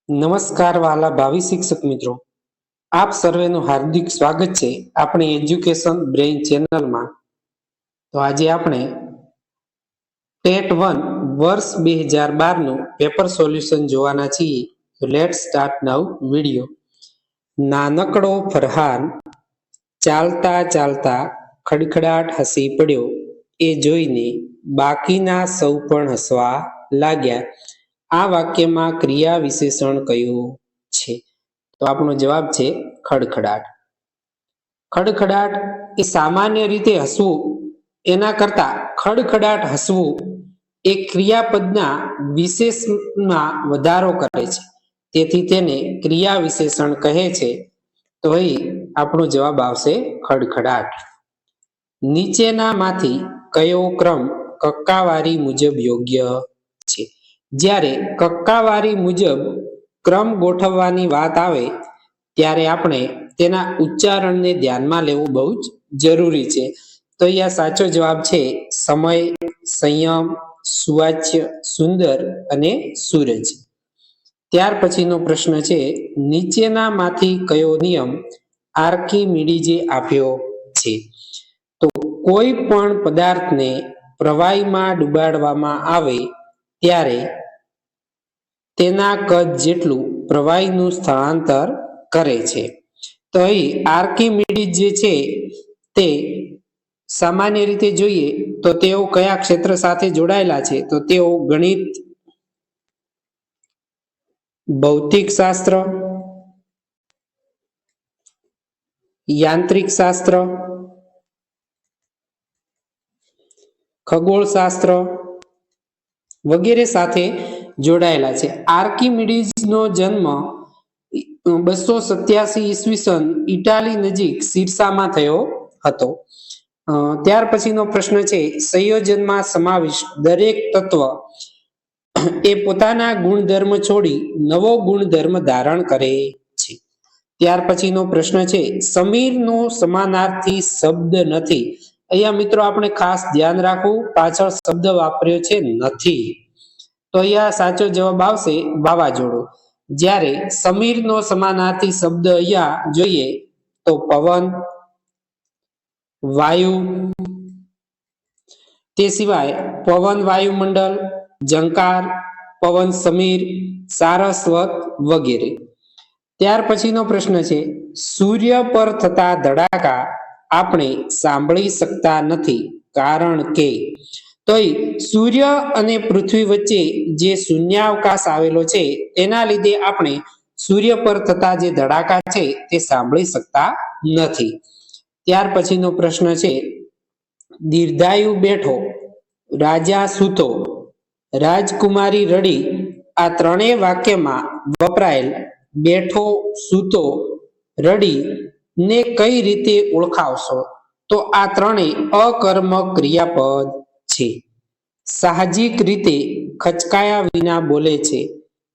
નમસ્કાર વહાલા ભાવિ શિક્ષક મિત્રો, આપ સર્વેનું હાર્દિક સ્વાગત છે આપણી એજ્યુકેશન બ્રેઇન ચેનલમાં. તો આજે આપણે ટેટ 1 વર્ષ 2012 નું પેપર સોલ્યુશન જોવાના છીએ. તો લેટ્સ સ્ટાર્ટ નાઉ વિડીયો. નાનકડો ફરહાન ચાલતા ચાલતા ખડખડાટ હસી પડ્યો. એ જોઈને બાકીના સૌ પણ હસવા લાગ્યા. આ વાક્યમાં ક્રિયા વિશેષણ કયું છે? તો આપણો જવાબ છે ખડખડાટ. ખડખડાટ એ સામાન્ય રીતે હસવું એના કરતા ખડખડાટ હસવું એ ક્રિયાપદના વિશેષમાં વધારો કરે છે, તેથી તેને ક્રિયા વિશેષણ કહે છે. તો અહીં આપણો જવાબ આવશે ખડખડાટ. નીચેનામાંથી કયો ક્રમ કક્કાવારી મુજબ યોગ્ય છે? જ્યારે કક્કાવારી મુજબ ક્રમ ગોઠવવાની વાત આવે ત્યારે આપણે તેના ઉચ્ચારણને ધ્યાનમાં લેવું બહુ જ જરૂરી છે. તો અહીંયા સાચો જવાબ છે સમય, સંયમ, સુવાચ્ય, સુંદર અને સૂરજ. ત્યાર પછીનો પ્રશ્ન છે, નીચેનામાંથી કયો નિયમ આર્કિમીડીઝે આપ્યો છે? તો કોઈ પણ પદાર્થને પ્રવાહીમાં ડુબાડવામાં આવે ત્યારે તેના કદ જેટલું પ્રવાહીનું સ્થળાંતર કરે છે. તો અહીં આર્કિમીડીઝ જે છે તે સામાન્ય રીતે જોઈએ તો તેઓ કયા ક્ષેત્ર સાથે જોડાયેલા છે? તો તેઓ ગણિત, ભૌતિક શાસ્ત્ર, યાંત્રિક શાસ્ત્ર, ખગોળશાસ્ત્ર વગેરે સાથે જોડાયેલા છે. આર્કિમીડીઝનો જન્મ 287 ઈસવીસન ઇટાલી નજીક સિરસામાં થયો હતો. ત્યાર પછીનો પ્રશ્ન છે, સંયોજનમાં સમાવિષ્ટ દરેક તત્વ એ પોતાના ગુણધર્મ છોડી નવો ગુણધર્મ ધારણ કરે છે. ત્યાર પછીનો પ્રશ્ન છે, સમીરનો સમાનાર્થી શબ્દ નથી. અહીંયા મિત્રો આપણે ખાસ ધ્યાન રાખવું, પાછળ શબ્દ વાપર્યો છે નથી. તો અહીંયા સાચો જવાબ આવશે વાવાઝોડું. જ્યારે સમીરનો સમાનાર્થી શબ્દ અહીંયા જોઈએ તો પવન, વાયુ, તે સિવાય પવન વાયુમંડળ, ઝંકાર, પવન સમીર, સારસ્વત વગેરે. ત્યાર પછીનો પ્રશ્ન છે, સૂર્ય પર થતા ધડાકા આપણે સાંભળી શકતા નથી, કારણ કે? તો સૂર્ય અને પૃથ્વી વચ્ચે જે શૂન્યાવકાશ આવેલો છે તેના લીધે આપણે સૂર્ય પર થતા જે ધડાકા છે તે સાંભળી શકતા નથી. ત્યાર પછીનો પ્રશ્ન છે, દીર્ઘાયુ બેઠો, રાજા સૂતો, રાજકુમારી રડી, આ ત્રણેય વાક્યમાં વપરાયેલ બેઠો, સૂતો, રડી ને કઈ રીતે ઓળખાવશો? તો આ ત્રણેય અકર્મક ક્રિયાપદ છે. સાહજિક રીતે ખચકાયા વિના બોલે છે.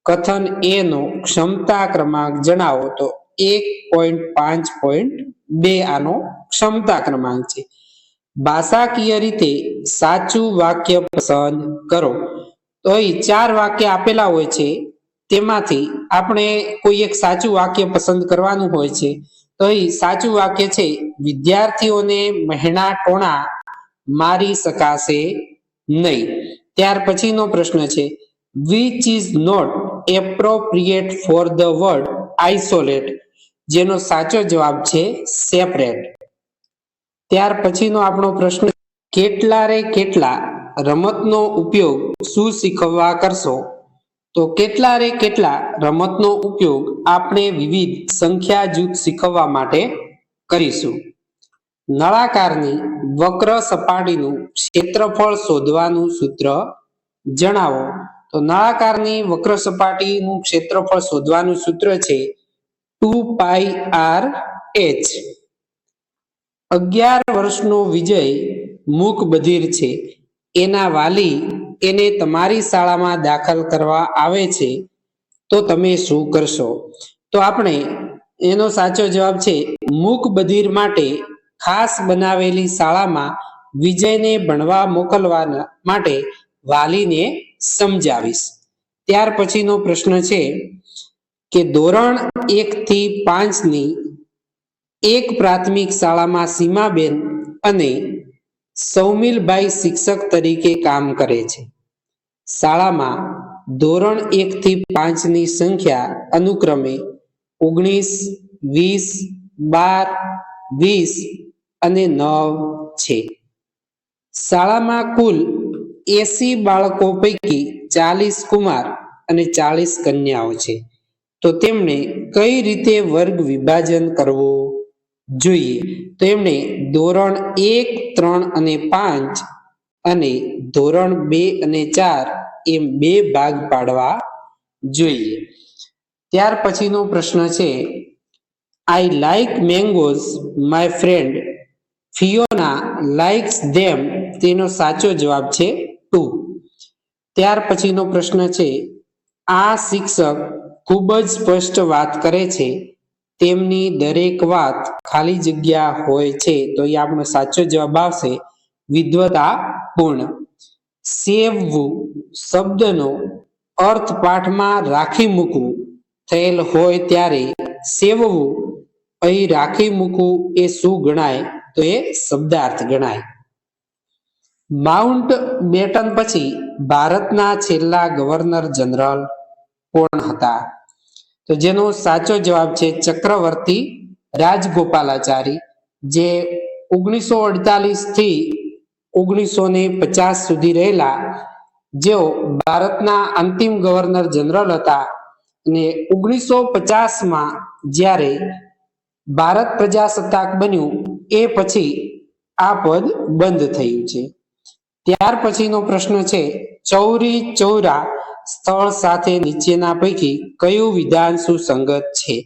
કથન એ નો ક્ષમતા ક્રમાંક જણાવો. તો 1.5.2 આનો ક્ષમતા ક્રમાંક છે. ભાષાકીય રીતે સાચું વાક્ય પસંદ કરો. તો અહીં 4 વાક્ય આપેલા હોય છે, તેમાંથી આપણે કોઈ એક સાચું વાક્ય પસંદ કરવાનું હોય છે. તો અહીં સાચું વાક્ય છે, વિદ્યાર્થીઓને મહેણા ટોણા મારી શકાશે નહીં. ત્યાર પછીનો પ્રશ્ન છે, which is not appropriate for the word isolate, જેનો સાચો જવાબ છે સેપરેટ. ત્યાર પછીનો આપણો પ્રશ્ન, કેટલા રે કેટલા રમતનો ઉપયોગ શું શીખવવા કરશો? તો કેટલા રે કેટલા રમતનો ઉપયોગ આપણે વિવિધ સંખ્યા જૂથ શીખવવા માટે કરીશું. નળાકારની વક્ર સપાટીનું ક્ષેત્રફળ શોધવાનું સૂત્ર જણાવો. તો નળાકારની વક્ર સપાટીનું ક્ષેત્રફળ શોધવાનું સૂત્ર છે 2πr h. 11 વર્ષનો વિજય મૂક બધિર છે. એના વાલી એને તમારી શાળામાં દાખલ કરવા આવે છે, તો તમે શું કરશો? તો આપણે એનો સાચો જવાબ છે, મૂક બધિર માટે ખાસ બનાવેલી શાળામાં વિજયને ભણવા મોકલવા માટે વાલીને સમજાવીશ. ત્યાર પછીનો પ્રશ્ન છે, કે ધોરણ 1 થી 5 ની એક પ્રાથમિક શાળામાં સીમાબેન અને સૌમિલભાઈ શિક્ષક તરીકે કામ કરે છે. શાળામાં ધોરણ 1 થી 5 ની સંખ્યા અનુક્રમે 19, 20, 12, 20 અને 9 છે. શાળામાં કુલ 80 બાળકો પૈકી 40 કુમાર અને 40 કન્યાઓ છે. તો તેમણે કઈ રીતે વર્ગ વિભાજન કરવું જોઈએ? તો એમણે ધોરણ 1, 3 અને 5 અને ધોરણ 2 અને 4 એમ 2 ભાગ પાડવા જોઈએ. ત્યાર પછીનો પ્રશ્ન છે, I like mangoes, my friend Fiona likes them. તેનો સાચો જવાબ છે 2. ત્યાર પછીનો પ્રશ્ન છે, આ શિક્ષક ખૂબ જ સ્પષ્ટ વાત કરે છે, તેમની દરેક વાત ખાલી જગ્યા હોય છે. તો એ આપણો સાચો જવાબ આવશે વિદ્વતાપૂર્ણ. સેવવું શબ્દનો અર્થ પાઠમાં રાખી મૂકવું થયેલ હોય ત્યારે સેવવું અહીં રાખી મૂકવું એ શું ગણાય? તો એ શબ્દાર્થ ગણાય. માઉન્ટ બેટન પછી ભારતના છેલ્લા ગવર્નર જનરલ કોણ હતા? તો જેનો સાચો જવાબ છે ચક્રવર્તી રાજગોપાલાચારી, જે 1948 થી 1950 સુધી રહેલા, જેઓ ભારતના અંતિમ ગવર્નર જનરલ હતા. અને 1950માં જ્યારે ભારત પ્રજાસત્તાક બન્યું એ પછી આ પદ બંધ થયું છે. ત્યાર પછીનો પ્રશ્ન છે, ચૌરી ચૌરા સ્થળ સાથે નીચેના પૈકી કયું વિધાન સુસંગત છે?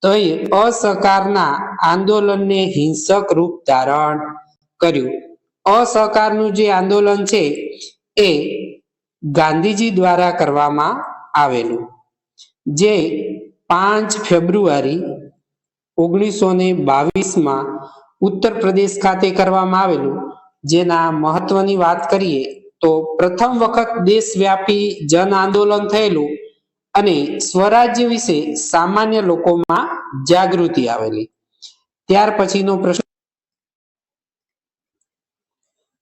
તો એ અસહકારના આંદોલનને હિંસક રૂપ ધારણ કર્યું. અસહકારનું જે આંદોલન છે એ ગાંધીજી દ્વારા કરવામાં આવેલું, જે 5 ફેબ્રુઆરી 1922માં ઉત્તર પ્રદેશ ખાતે કરવામાં આવેલું. જેના મહત્વની વાત કરીએ તો પ્રથમ વખત દેશવ્યાપી જન આંદોલન થયેલું અને સ્વરાજ્ય વિશે સામાન્ય લોકોમાં જાગૃતિ આવેલી. ત્યાર પછીનો પ્રશ્ન,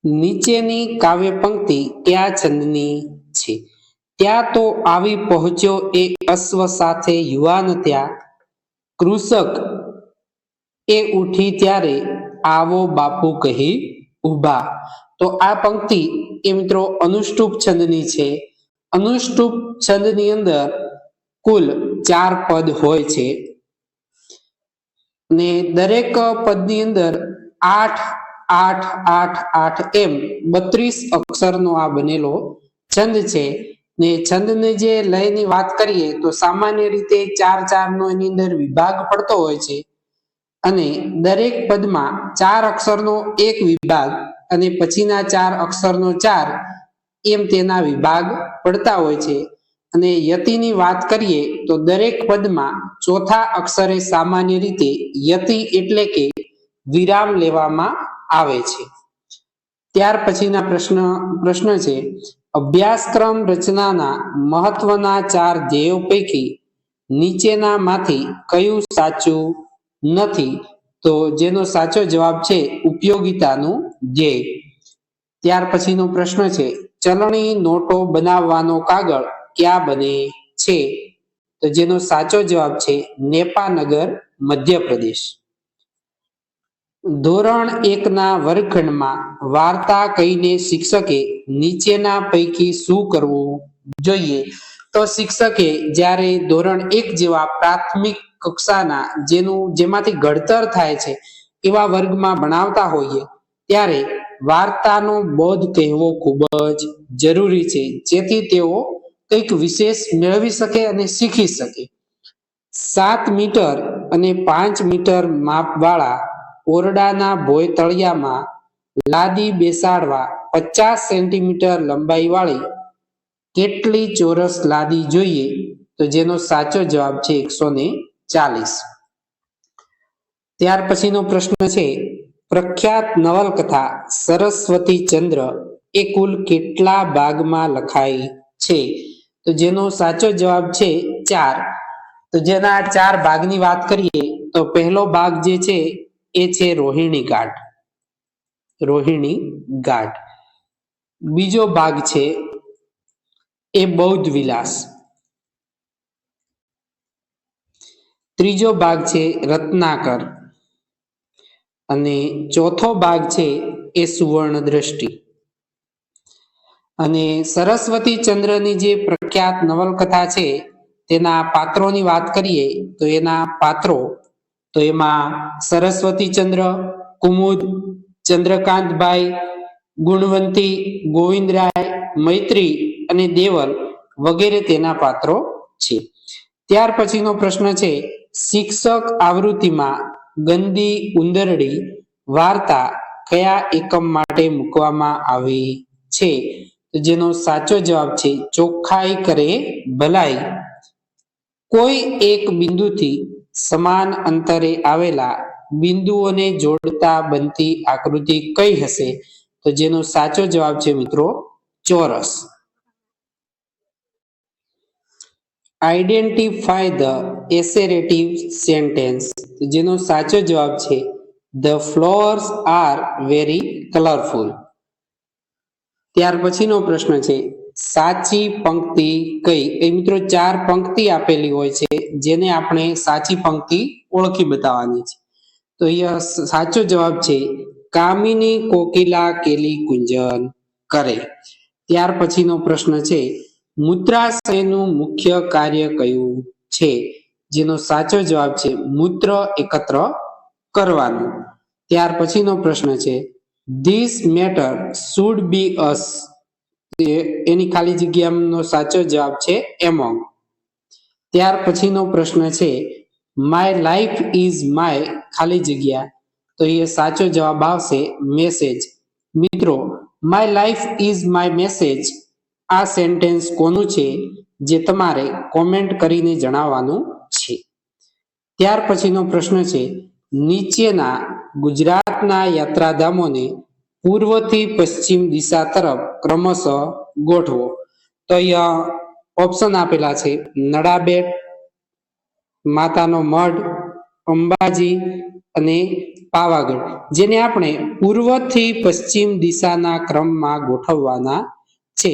નીચેની કાવ્ય પંક્તિ કયા છંદની છે? ત્યાં તો આવી પહોંચ્યો એ અશ્વ સાથે યુવાન, ત્યાં કૃષક એ ઉઠી ત્યારે આવો બાપુ કહી ઊભા. તો આ પંક્તિ એ મિત્રો અનુષ્ટુપ છંદની છે. અનુષ્ટુપ છંદની અંદર કુલ 4 પદ હોય છે ને દરેક પદની અંદર 8, 8, 8, 8 એમ 32 અક્ષરનો આ બનેલો છંદ છે. ને છંદની જે લયની વાત કરીએ તો સામાન્ય રીતે 4-4 નો એની અંદર વિભાગ પડતો હોય છે અને દરેક પદમાં 4 અક્ષરનો એક વિભાગ અને પછીના 4 અક્ષરનો 4 એમ તેના વિભાગ પડતા હોય છે. અને યતિની વાત કરીએ તો દરેક પદમાં ચોથા અક્ષરે સામાન્ય રીતે યતિ એટલે કે વિરામ લેવામાં આવે છે. ત્યાર પછીના પ્રશ્ન છે, અભ્યાસક્રમ રચનાના મહત્વના 4 ધ્યેયો પૈકી નીચેનામાંથી કયું સાચું નથી? તો જેનો સાચો જવાબ છે ઉપયોગિતાનું ધ્યેય. ત્યાર પછીનો પ્રશ્ન છે, ચલણી નોટો બનાવવાનો કાગળ ક્યાં બને છે? તો જેનો સાચો જવાબ છે નેપાનગર, મધ્યપ્રદેશ. ધોરણ 1ના વર્ગખંડમાં વાર્તા કહીને શિક્ષકે નીચેના પૈકી શું કરવું જોઈએ? તો શિક્ષકે જ્યારે ધોરણ 1 જેવા પ્રાથમિક કક્ષાના જેમાંથી ઘડતર થાય છે એવા વર્ગમાં ભણાવતા હોઈએ ત્યારે વાર્તાનો બોધ કહેવો ખૂબ જ જરૂરી છે, જેથી તેઓ કંઈક વિશેષ મેળવી શકે અને શીખી શકે. 7 મીટર અને 5 મીટર માપવાળા ઓરડાના ભોય તળિયામાં લાદી બેસાડવા 50 સેન્ટીમીટર લંબાઈ વાળી કેટલી ચોરસ લાદી જોઈએ? તો જેનો સાચો જવાબ છે 140. ત્યાર પછીનો પ્રશ્ન છે, પ્રખ્યાત નવલકથા સરસ્વતી ચંદ્ર એ કુલ કેટલા ભાગમાં લખાઈ છે? તો જેનો સાચો જવાબ છે 4. તો જેના 4 ભાગની વાત કરીએ તો પહેલો ભાગ જે છે એ છે રોહિણી ઘાટ. રોહિણી ઘાટ. બીજો ભાગ છે એ બૌદ્ધ વિલાસ. ત્રીજો ભાગ છે રત્નાકર અને ચોથો ભાગ છે એ સુવર્ણ દ્રષ્ટિ. અને સરસ્વતી ચંદ્રની જે પ્રખ્યાત નવલકથા છે તેના પાત્રોની વાત કરીએ તો એના પાત્રો તો એમાં સરસ્વતી ચંદ્ર, કુમુદ, ચંદ્રકાંતભાઈ, ગુણવંતી, ગોવિંદરાય, મૈત્રી અને દેવલ વગેરે તેના પાત્રો છે. ત્યાર પછીનો પ્રશ્ન છે શિક્ષક આવૃત્તિમાં ગંદી ઉંદરડી વાર્તા કયા એકમ માટે મૂકવામાં આવી છે? તો જેનો સાચો જવાબ છે ચોખ્ખાઈ કરે ભલાઈ. કોઈ એક બિંદુથી સમાન અંતરે આવેલા બિંદુઓને જોડતા બનતી આકૃતિ કઈ હશે? તો જેનો સાચો જવાબ છે મિત્રો ચોરસ. Identify the assertive sentence. જેનો સાચો જવાબ છે the flowers are very colourful. ત્યાર પછીનો પ્રશ્ન છે સાચી પંક્તિ કઈ? એ મિત્રો 4 પંક્તિ આપેલી હોય છે જેને આપણે સાચી પંક્તિ ઓળખી બતાવવાની છે. તો અહીંયા સાચો જવાબ છે કામિની કોકિલા કેલી કુંજન કરે. ત્યાર પછીનો પ્રશ્ન છે મૂત્રાશયનું મુખ્ય કાર્ય કયું છે? જેનો સાચો જવાબ છે મૂત્ર એકત્ર કરવાનું. ત્યાર પછીનો પ્રશ્ન છે ધીસ મેટર શુડ બી અસ. એની ખાલી જગ્યાનો સાચો જવાબ છે એમોંગ. ત્યાર પછીનો પ્રશ્ન છે માય લાઈફ ઇઝ માય ખાલી જગ્યા. તો એ સાચો જવાબ આવશે મેસેજ. મિત્રો my life is my message આ સેન્ટેન્સ કોનું છે જે તમારે કોમેન્ટ કરીને જણાવવાનું છે. ત્યાર પછીનો પ્રશ્ન છે નીચેના ગુજરાતના યાત્રાધામોને પૂર્વથી પશ્ચિમ દિશા તરફ ક્રમશઃ ગોઠવો. તો અહીંયા ઓપ્શન આપેલા છે નડાબેટ, માતાનો મઢ, અંબાજી અને પાવાગઢ, જેને આપણે પૂર્વથી પશ્ચિમ દિશાના ક્રમમાં ગોઠવવાના છે.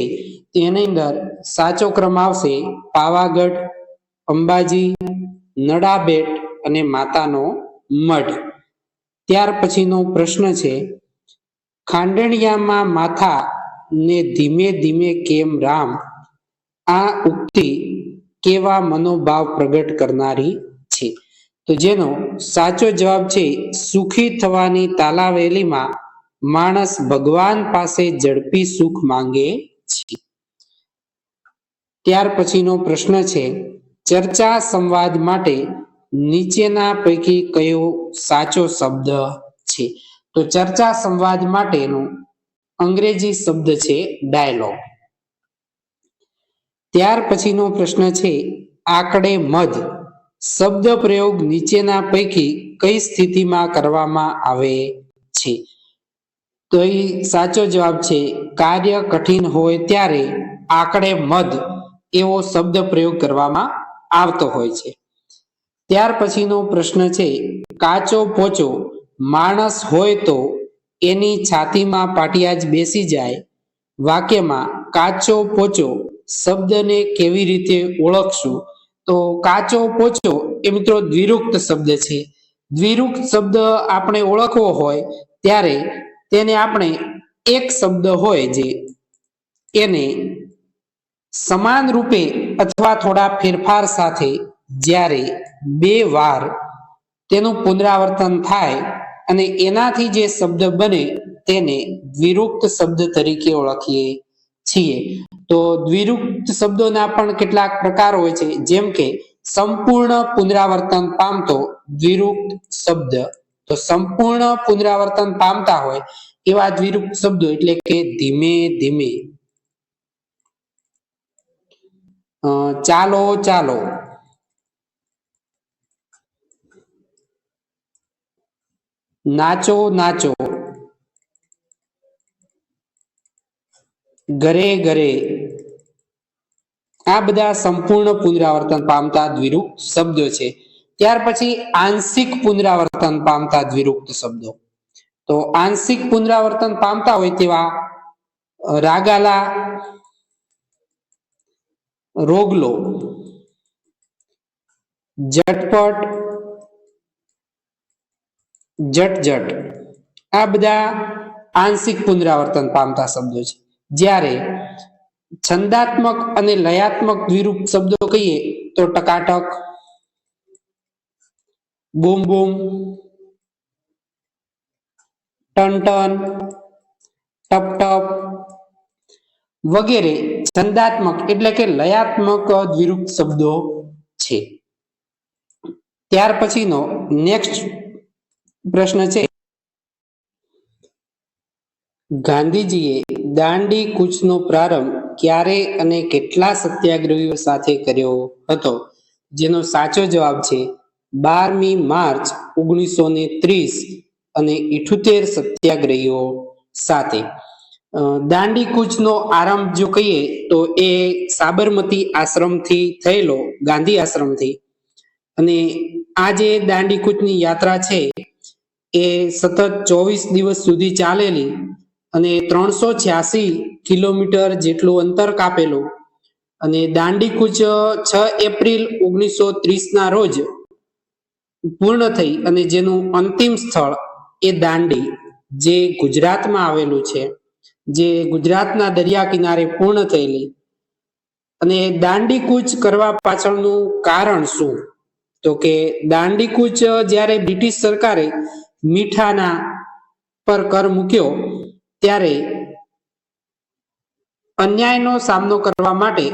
તેની અંદર સાચો ક્રમ આવશે પાવાગઢ, અંબાજી, નડાબેટ અને માતાનો મઢ. ત્યાર પછીનો પ્રશ્ન છે ખાંડણિયામાં માથા ને ધીમે ધીમે કેમ રામ આ ઉક્તિ કેવા મનોભાવ પ્રગટ કરનારી છે? તો જેનો સાચો જવાબ છે સુખી થવાની તાલાવેલીમાં માણસ ભગવાન પાસે ઝડપી સુખ માંગે છે. ત્યાર પછીનો પ્રશ્ન છે ચર્ચા સંવાદ માટે નીચેના પૈકી કયો સાચો શબ્દ છે? તો ચર્ચા સંવાદ માટેનો અંગ્રેજી શબ્દ છે ડાયલોગ. ત્યાર પછીનો પ્રશ્ન છે આકડે મધ શબ્દ પ્રયોગ નીચેના પૈકી કઈ સ્થિતિમાં કરવામાં આવે છે? તો એ સાચો જવાબ છે કાર્ય કઠિન હોય ત્યારે આકડે મધ એવો શબ્દ પ્રયોગ કરવામાં આવતો હોય છે. ત્યાર પછીનો પ્રશ્ન છે કાચો પોચો માણસ હોય તો એની છાતીમાં પાટિયા જ બેસી જાય. વાક્યમાં કાચો પોચો શબ્દને કેવી રીતે ઓળખશું? તો કાચો પોચો એ મિત્રો દ્વિરુક્ત શબ્દ છે. દ્વિરુક્ત શબ્દ આપણે ઓળખવો હોય ત્યારે તેને આપણે એક શબ્દ હોય જે એને સમાન રૂપે અથવા થોડા ફેરફાર સાથે જ્યારે 2 વાર તેનું પુનરાવર્તન થાય અને એનાથી જે શબ્દ બને તેને દ્વિરુક્ત શબ્દ તરીકે ઓળખીએ છીએ. તો દ્વિરુક્ત શબ્દોના પણ કેટલાક પ્રકાર હોય છે જેમ કે સંપૂર્ણ પુનરાવર્તન પામતો દ્વિરુક્ત શબ્દ. તો સંપૂર્ણ પુનરાવર્તન પામતા હોય એવા દ્વિરુક્ત શબ્દો એટલે કે ધીમે ધીમે. ચાલો ચાલો, નાચો નાચો, ઘરે ઘરે, આ બધા સંપૂર્ણ પુનરાવર્તન પામતા દ્વિરૂપત શબ્દો છે. ત્યાર પછી આંશિક પુનરાવર્તન પામતા દ્વિરૂપત શબ્દો. તો આંશિક પુનરાવર્તન પામતા હોય તેવા રાગાલા, રોગલો, ઝટપટ, જટજટ આ બધા આંશિક પુનરાવર્તન પામતા શબ્દો છે. જ્યારે છંદાત્મક અને લયાત્મક દ્વિરૂપત શબ્દો કહીએ તો ટકાટક, બૂમ બૂમ, ટન ટન, ટપ ટપ વગેરે છંદાત્મક એટલે કે લયાત્મક દ્વિરૂપત શબ્દો છે. ત્યાર પછીનો નેક્સ્ટ પ્રશ્ન છે, ગાંધીજીએ દાંડી કૂચનો પ્રારંભ ક્યારે અને કેટલા સત્યાગ્રહીઓ સાથે કર્યો હતો? જેનો સાચો જવાબ છે 12મી માર્ચ 1930 અને 78 સત્યાગ્રહીઓ સાથે. દાંડી કૂચનો આરંભ જો કહીએ તો એ સાબરમતી આશ્રમથી થયેલો, ગાંધી આશ્રમથી. અને આ જે દાંડી કૂચની યાત્રા છે એ સતત 24 દિવસ સુધી ચાલેલી અને 386 કિલોમીટર જેટલું અંતર કાપેલું. અને દાંડી કૂચ 6 એપ્રિલ 1930 ના રોજ પૂર્ણ થઈ અને જેનું અંતિમ સ્થળ એ દાંડી, જે ગુજરાતમાં આવેલું છે, જે ગુજરાતના દરિયા કિનારે પૂર્ણ થયેલી. અને દાંડી કૂચ કરવા પાછળનું કારણ શું? તો કે દાંડી કૂચ જ્યારે બ્રિટિશ સરકારે મીઠાના પર કર મૂક્યો ત્યારે અન્યાયનો સામનો કરવા માટે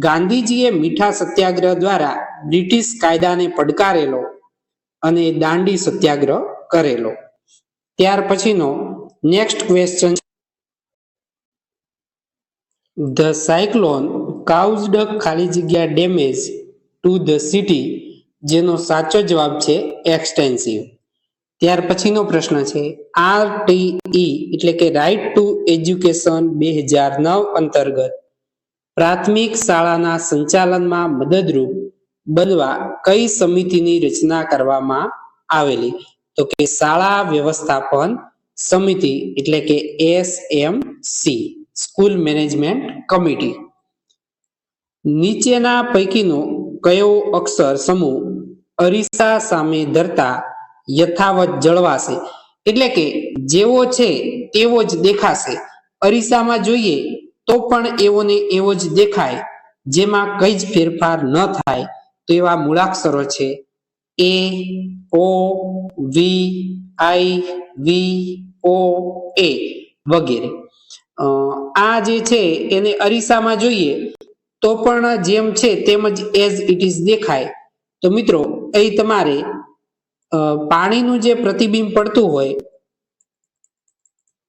ગાંધીજીએ મીઠા સત્યાગ્રહ દ્વારા બ્રિટિશ કાયદાને પડકારેલો અને દાંડી સત્યાગ્રહ કરેલો. ત્યાર પછીનો નેક્સ્ટ ક્વેશ્ચન, ધ સાયક્લોન કાઉઝડ ખાલી જગ્યા ડેમેજ ટુ ધ સિટી, જેનો સાચો જવાબ છે એક્સટેન્સિવ. ત્યાર પછીનો પ્રશ્ન છે, RTE એટલે કે રાઇટ ટુ એજ્યુકેશન 2009 અંતર્ગત પ્રાથમિક શાળાના સંચાલનમાં મદદરૂપ બનવા કઈ સમિતિની રચના કરવામાં આવેલી? તો કે શાળા વ્યવસ્થાપન સમિતિ એટલે કે SMC, સ્કૂલ મેનેજમેન્ટ કમિટી. નીચેના પૈકીનો કયો અક્ષર સમૂહ અરીસા સામે ધરતા યથાવત જળવાશે? એટલે કે જેવો છે તેવો જ દેખાશે. અરીસામાં જોઈએ તો પણ એવો ને એવો જ દેખાય, જેમાં કઈ જ ફેરફાર ન થાય. તો એવા મૂળાક્ષરો છે A, O, V, I, V, O, A વગેરે. આ જે છે એને અરીસામાં જોઈએ તો પણ જેમ છે તેમ જ એઝ ઇટ ઇઝ દેખાય. તો મિત્રો અહીં તમારે પાણીનું જે પ્રતિબિંબ પડતું હોય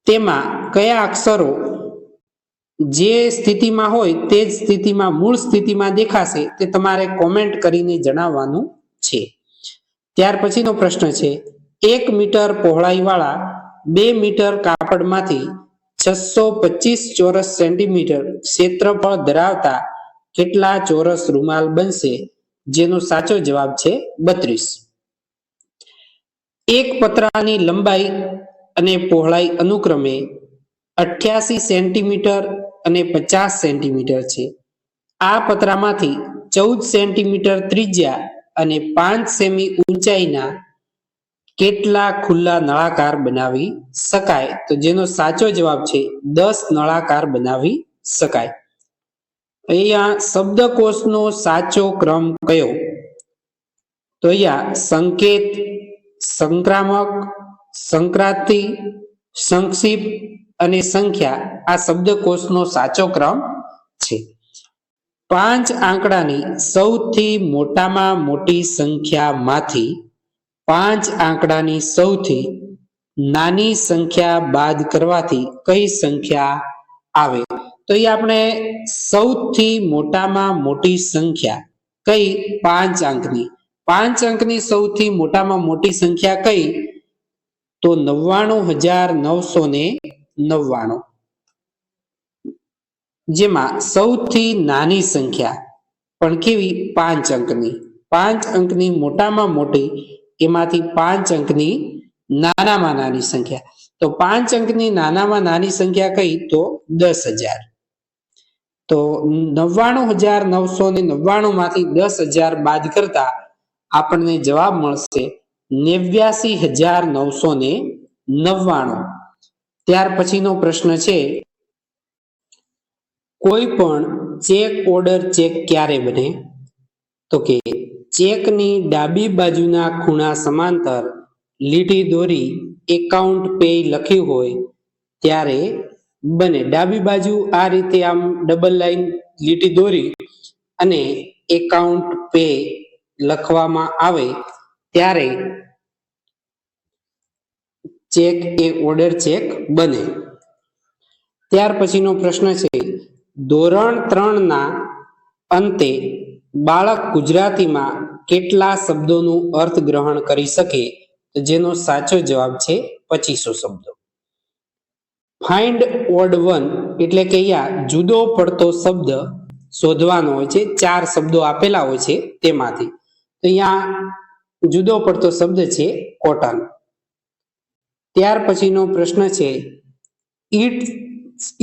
તેમાં કયા અક્ષરો જે સ્થિતિમાં હોય તે જ સ્થિતિમાં, મૂળ સ્થિતિમાં દેખાશે તે તમારે કોમેન્ટ કરીને જણાવવાનું છે. ત્યાર પછીનો પ્રશ્ન છે, 1 મીટર પહોળાઈવાળા 2 મીટર કાપડમાંથી 625 ચોરસ સેન્ટીમીટર ક્ષેત્રફળ ધરાવતા કેટલા ચોરસ રૂમાલ બનશે? જેનો સાચો જવાબ છે 32. એક પતરાની લંબાઈ અને પહોળાઈ અનુક્રમે 88 સેન્ટીમીટર અને 50 સેન્ટીમીટર છે. આ પતરામાંથી 14 સેન્ટીમીટર ત્રિજ્યા અને 5 સેમી ઊંચાઈના કેટલા ખુલ્લા નળાકાર બનાવી શકાય? તો જેનો સાચો જવાબ છે 10 નળાકાર બનાવી શકાય. અહીંયા શબ્દકોશનો સાચો ક્રમ કયો? તો અહીંયા સંકેત, સંક્રામક, સંક્રાંતિ, સંક્ષિપ્ત અને સંખ્યા આ શબ્દકોશનો સાચો ક્રમ છે. 5 આંકડાની સૌથી મોટામાં મોટી સંખ્યામાંથી 5 આંકડાની સૌથી નાની સંખ્યા બાદ કરવાથી કઈ સંખ્યા આવે? તો એ આપણે સૌથી મોટામાં મોટી સંખ્યા કઈ? 5 અંકની. 5 અંકની સૌથી મોટામાં મોટી સંખ્યા કઈ? તો 99,999. જેમાં સૌથી નાની સંખ્યા પણ કેવી 5 અંકની. 5 અંકની મોટામાં મોટી, એમાંથી 5 અંકની નાનામાં નાની સંખ્યા. તો 5 અંકની નાનામાં નાની સંખ્યા કઈ? તો 10,000. તો 99,999 માંથી 10,000 બાદ કરતા આપણને જવાબ મળશે 89,999. ત્યાર પછીનો પ્રશ્ન છે, કોઈ પણ ચેક ઓર્ડર ચેક ક્યારે બને? તો કે ચેકની ડાબી બાજુના ખૂણા સમાંતર લીટી દોરી એકાઉન્ટ પે લખ્યું હોય ત્યારે બને. ડાબી બાજુ આ રીતે આમ ડબલ લાઈન લીટી દોરી અને એકાઉન્ટ પે લખવામાં આવે ત્યારે ચેક એ ઓર્ડર ચેક બને. ત્યાર પછીનો પ્રશ્ન છે, ધોરણ 3 ના અંતે બાળક ગુજરાતીમાં કેટલા શબ્દોનું અર્થગ્રહણ કરી શકે? તો જેનો સાચો જવાબ છે 2500 શબ્દો. ફાઇન્ડ ઓડ વન એટલે કે અહીંયા જુદો પડતો શબ્દ શોધવાનો હોય છે. 4 શબ્દો આપેલા હોય છે તેમાંથી. તો અહીંયા જુદો પડતો શબ્દ છે કોટન. ત્યાર પછીનો પ્રશ્ન છે,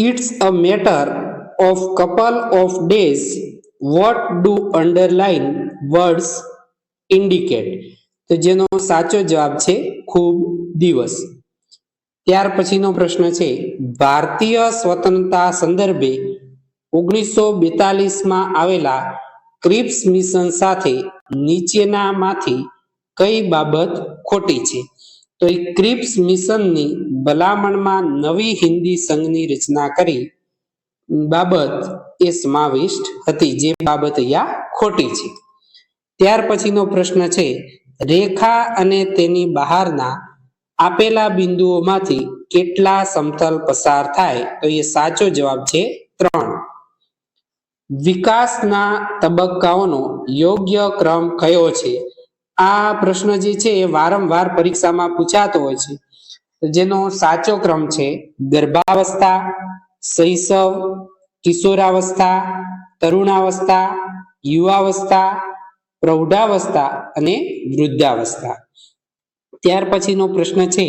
it's a matter of couple of days what do underline words indicate? તો જેનો સાચો જવાબ છે ખૂબ દિવસ. ત્યાર પછીનો પ્રશ્ન છે, ભારતીય સ્વતંત્રતા સંદર્ભે 1942માં આવેલા ક્રિપ્સ મિશન સાથે નીચેનામાંથી કઈ બાબત ખોટી છે? તો એ ક્રિપ્સ મિશનની ભલામણમાં નવી હિન્દી સંઘની રચના કરી બાબત એ સમાવિષ્ટ હતી, જે બાબત અહીંયા ખોટી છે. ત્યાર પછીનો પ્રશ્ન છે, રેખા અને તેની બહારના આપેલા બિંદુઓમાંથી કેટલા સમતલ પસાર થાય? તો એ સાચો જવાબ છે 3. વિકાસના તબક્કાઓનો યોગ્ય ક્રમ કયો છે? આ પ્રશ્ન જે છે એ વારંવાર પરીક્ષામાં પૂછાતો હોય છે. જેનો સાચો ક્રમ છે ગર્ભાવસ્થા, શૈશવ, કિશોરાવસ્થા, તરુણાવસ્થા, યુવાવસ્થા, પ્રૌઢાવસ્થા અને વૃદ્ધાવસ્થા. ત્યાર પછીનો પ્રશ્ન છે,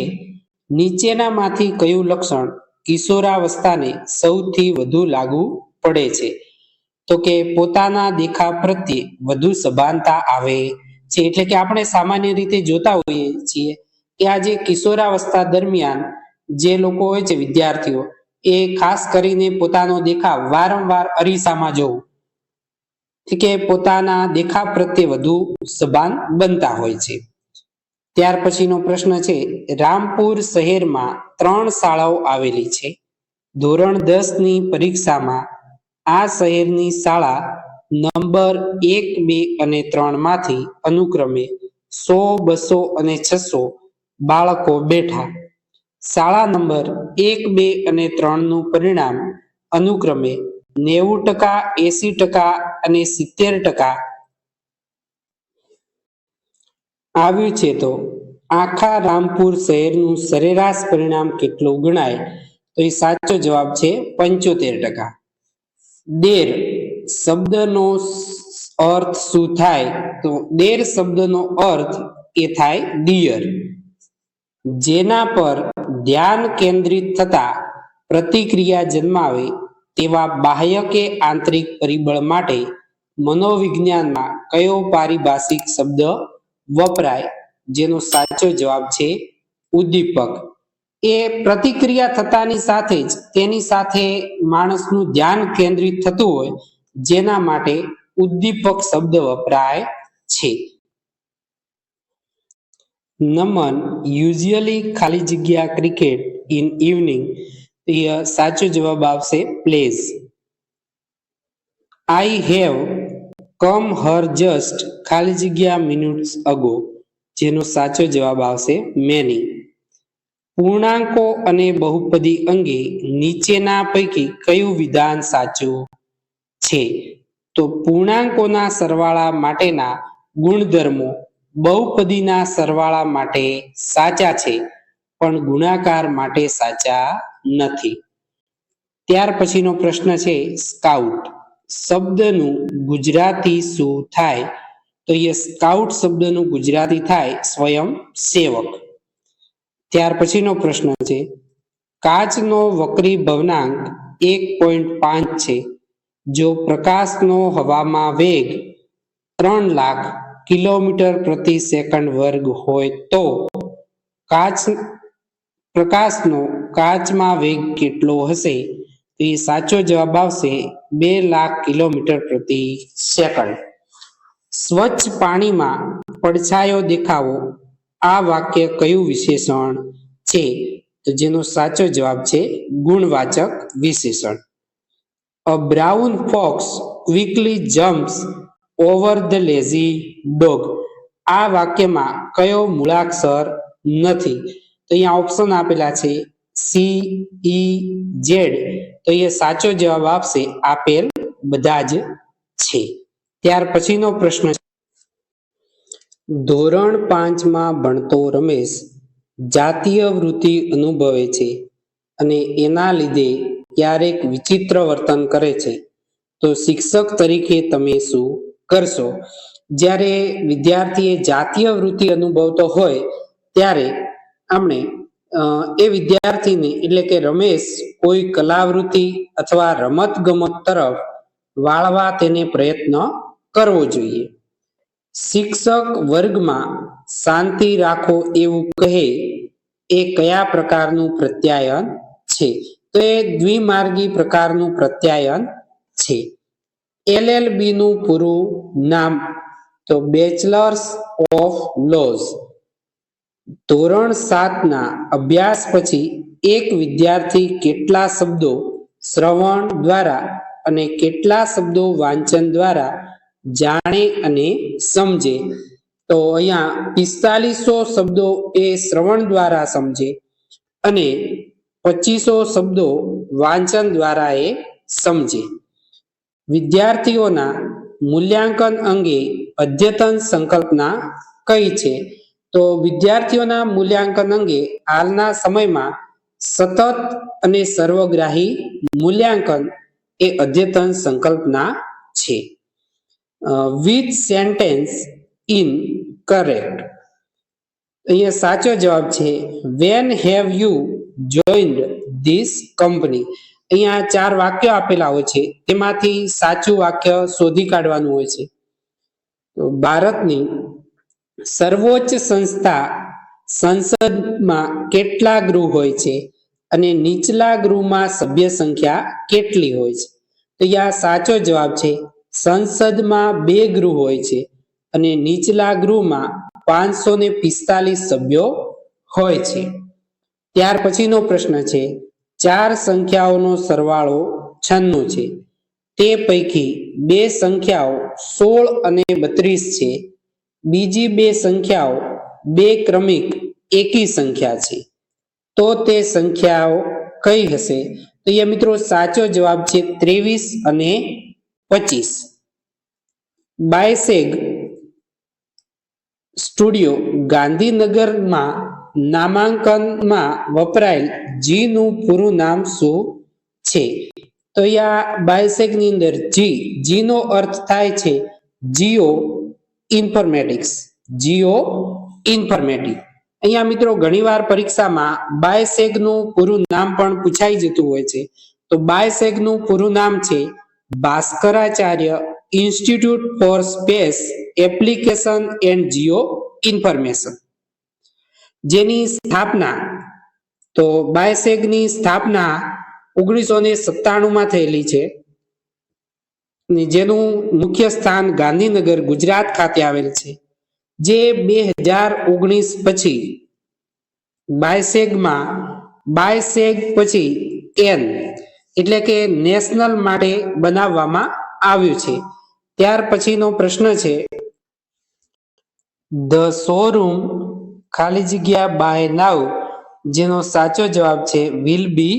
નીચેનામાંથી કયું લક્ષણ કિશોરાવસ્થાને સૌથી વધુ લાગુ પડે છે? તો કે પોતાના દેખાવ પ્રત્યે વધુ સભાનતા આવે છે. એટલે કે આપણે સામાન્ય રીતે જોતા હોઈએ છીએ કે આ જે કિશોરાવસ્થા દરમિયાન જે લોકો હોય છે, વિદ્યાર્થીઓ, એ ખાસ કરીને પોતાનો દેખાવ વારંવાર અરીસામાં જોવું કે પોતાના દેખાવ પ્રત્યે વધુ સભાન બનતા હોય છે. ત્યાર પછીનો પ્રશ્ન છે, રામપુર શહેરમાં 3 શાળાઓ આવેલી છે. ધોરણ 10 ની પરીક્ષામાં આ શહેરની શાળા નંબર 1, 2 અને 3 માંથી અનુક્રમે 100, 200 અને 600 બાળકો બેઠા. શાળા નંબર 1, 2 અને 3 નું પરિણામ અનુક્રમે 90%, 80% અને 70% આવ્યું છે. તો આખા રામપુર શહેરનું સરેરાશ પરિણામ કેટલું ગણાય? તો એ સાચો જવાબ છે 75%. દેર શબ્દનો અર્થ શું થાય? તો દેર શબ્દનો અર્થ એ થાય ડિયર. જેના પર ધ્યાન કેન્દ્રિત થતા પ્રતિક્રિયા જન્માવે તેવા બાહ્ય કે આંતરિક પરિબળ માટે મનોવિજ્ઞાનમાં કયો પારિભાષિક શબ્દ વપરાય? જેનો સાચો જવાબ છે ઉદ્દીપક. એ પ્રતિક્રિયા થતાની સાથે જ તેની સાથે માણસનું ધ્યાન કેન્દ્રિત થતું હોય, જેના માટે ઉદ્દીપક શબ્દ વપરાય છે. નમન યુઝ્યુઅલી ખાલી જગ્યા ક્રિકેટ ઇન ઇવનિંગ. સાચો જવાબ આવશે plays. I have come here just ખાલી જગ્યા મિનિટ્સ અગો. જેનો સાચો જવાબ આવશે મેની. પૂર્ણાંકો અને બહુપદી અંગે નીચેના પૈકી કયું વિધાન સાચું છે? તો પૂર્ણાંકોના સરવાળા માટેના ગુણધર્મો બહુપદીના સરવાળા માટે સાચા છે, પણ ગુણાકાર માટે સાચા નથી. ત્યાર પછીનો પ્રશ્ન છે, સ્કાઉટ. શબ્દનું ગુજરાતી શું થાય? તો એ સ્કાઉટ શબ્દનું ગુજરાતી થાય સ્વયંસેવક. ત્યાર પછીનો પ્રશ્ન છે, કાચનો વક્રી ભવનાંક 1.5 છે. જો પ્રકાશનો હવામાં વેગ 3 લાખ કિલોમીટર પ્રતિ સેકન્ડ વર્ગ હોય તો પ્રકાશનો કાચમાં વેગ કેટલો હશે? તો એ સાચો જવાબ આવશે 2 લાખ કિલોમીટર પ્રતિ સેકન્ડ. સ્વચ્છ પાણીમાં પડછાયો દેખાવો આ વાક્ય કયું વિશેષણ છે? તો જેનો સાચો જવાબ છે ગુણવાચક વિશેષણ. A brown fox quickly jumps over the lazy dog. આ વાક્યમાં કયો મૂળાક્ષર નથી? તો અહીંયા ઓપ્શન આપેલા છે સી, ઈ, ઝેડ. તો એ સાચો જવાબ આપશે આપેલ બધા જ છે. ત્યાર પછીનો પ્રશ્ન, ધોરણ 5માં ભણતો રમેશ જાતીય વૃત્તિ અનુભવે છે અને એના લીધે ક્યારેક વિચિત્ર વર્તન કરે છે, તો શિક્ષક તરીકે તમે શું કરશો? જ્યારે વિદ્યાર્થીએ જાતીય વૃત્તિ અનુભવતો હોય ત્યારે આપણે એ વિદ્યાર્થીને એટલે કે રમેશ કોઈ કલાવૃત્તિ અથવા રમત ગમત તરફ વાળવા તેને પ્રયત્ન કરવો જોઈએ. શિક્ષક વર્ગમાં શાંતિ રાખો એવું કહે એ કયા પ્રકારનું પ્રત્યાયન છે? તો એ દ્વિમાર્ગી પ્રકારનું પ્રત્યાયન છે. LLB નું પૂરું નામ તો બેચલર્સ ઓફ લોઝ. ધોરણ 7ના અભ્યાસ પછી એક વિદ્યાર્થી કેટલા શબ્દો શ્રવણ દ્વારા અને કેટલા શબ્દો વાંચન દ્વારા જાણે અને સમજે? તો અહીંયા 4500 શબ્દો એ શ્રવણ દ્વારા સમજે અને 2500 શબ્દો વાંચન દ્વારા એ સમજે. વિદ્યાર્થીઓના મૂલ્યાંકન અંગે અદ્યતન સંકલ્પના કઈ છે? તો વિદ્યાર્થીઓના મૂલ્યાંકન અંગે હાલના સમયમાં સતત અને સર્વગ્રાહી મૂલ્યાંકન એ અદ્યતન સંકલ્પના છે. With sentence in correct. અહીંયા સાચો જવાબ છે when have you joined this company. અહીંયા 4 વાક્યો આપેલા હોય છે, તેમાંથી સાચું વાક્ય શોધી કાઢવાનું હોય છે. તો ભારતની સર્વોચ્ચ સંસ્થા સંસદમાં કેટલા ગૃહ હોય છે અને નીચલા ગૃહમાં સભ્ય સંખ્યા કેટલી હોય છે? તો અહીંયા સાચો જવાબ છે સંસદમાં 2 ગૃહ હોય છે અને નીચલા ગૃહમાં 545 સભ્યો હોય છે. ત્યાર પછીનો પ્રશ્ન છે, 4 સંખ્યાઓનો સરવાળો 96 છે. તે પૈકી 2 સંખ્યાઓ 16 અને 32 છે. બીજી 2 સંખ્યાઓ 2 ક્રમિક એકી સંખ્યા છે. તો તે સંખ્યાઓ કઈ હશે? તો એ મિત્રો સાચો જવાબ છે 23 અને 25. બાયસેગ સ્ટુડિયો ગાંધીનગરમાં નામાંકનમાં વપરાયેલ જી નું પૂરું નામ શું છે? તો અહીંયા બાયસેગની અંદર જી નો અર્થ થાય છે જીઓ ઇન્ફોર્મેટિક્સ. જીઓ ઇન્ફોર્મેટિક. અહીંયા મિત્રો ઘણીવાર પરીક્ષામાં બાયસેગ નું પૂરું નામ પણ પૂછાઈ જતું હોય છે. તો બાયસેગ નું પૂરું નામ છે Bhaskaracharya institute for space application and geo information, જેની સ્થાપના તો બાયસેગની સ્થાપના 1997માં થયેલી છે, જેનું મુખ્ય સ્થાન ગાંધીનગર ગુજરાત ખાતે આવેલ છે. જે 2019 પછી બાયસેગ પછી એન એટલે કે નેશનલ માટે બનાવવામાં આવ્યું છે. ત્યાર પછીનો પ્રશ્ન છે, ધ શોરૂમ ખાલી જગ્યા બાય નાઉ, જેનો સાચો જવાબ છે વિલ બી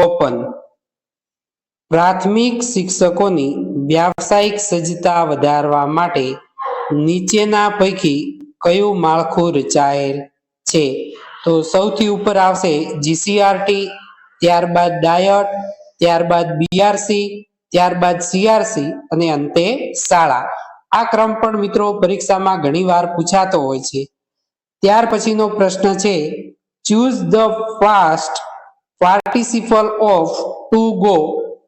ઓપન. પ્રાથમિક શિક્ષકોની વ્યાવસાયિક સજ્જતા વધારવા માટે નીચેના પૈકી કયું માળખું રચાયેલ છે? તો સૌથી ઉપર આવશે જીસીઆરટી, ત્યારબાદ ડાયટ, ત્યારબાદ બીઆરસી, ત્યારબાદ CRC અને અંતે શાળા. આ ક્રમ પણ મિત્રો પરીક્ષામાં ઘણીવાર પૂછાતો હોય છે. ત્યાર પછીનો પ્રશ્ન છે choose the past participle of to go,